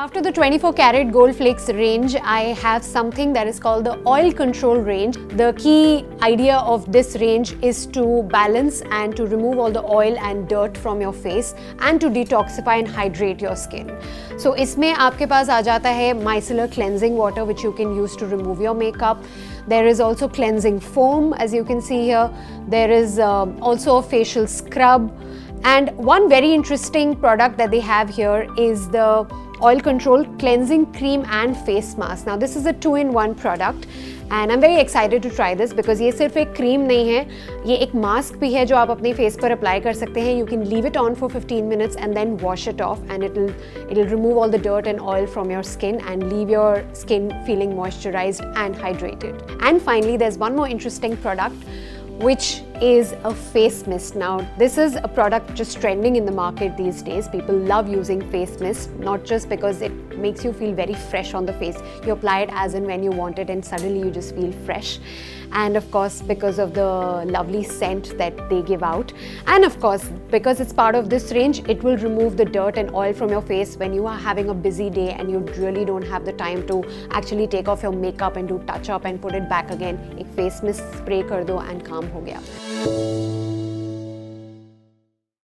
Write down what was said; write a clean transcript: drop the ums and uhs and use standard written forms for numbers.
After the 24 karat gold flakes range, I have something that is called the oil control range. The key idea of this range is to balance and to remove all the oil and dirt from your face and to detoxify and hydrate your skin. So इसमें आपके पास आ जाता है micellar cleansing water which you can use to remove your makeup. There is also cleansing foam, as you can see here. There is also a facial scrub. And one very interesting product that they have here is the oil control cleansing cream and face mask. Now this is a 2-in-1 product and I'm very excited to try this because ये सिर्फ एक cream नहीं है, ये एक mask भी है जो आप अपने फेस पर अप्लाई कर सकते हैं. You can leave it on for 15 minutes and then wash it off and it'll remove all the dirt and oil from your skin and leave your skin feeling moisturized and hydrated. And finally, there's one more interesting product which is a face mist. Now this is a product just trending in the market these days. People love using face mist, not just because it makes you feel very fresh on the face. You apply it as and when you want it and suddenly you just feel fresh. And of course because of the lovely scent that they give out, and of course because it's part of this range, it will remove the dirt and oil from your face when you are having a busy day and you really don't have the time to actually take off your makeup and do touch up and put it back again. एक face mist spray कर दो and काम हो गया.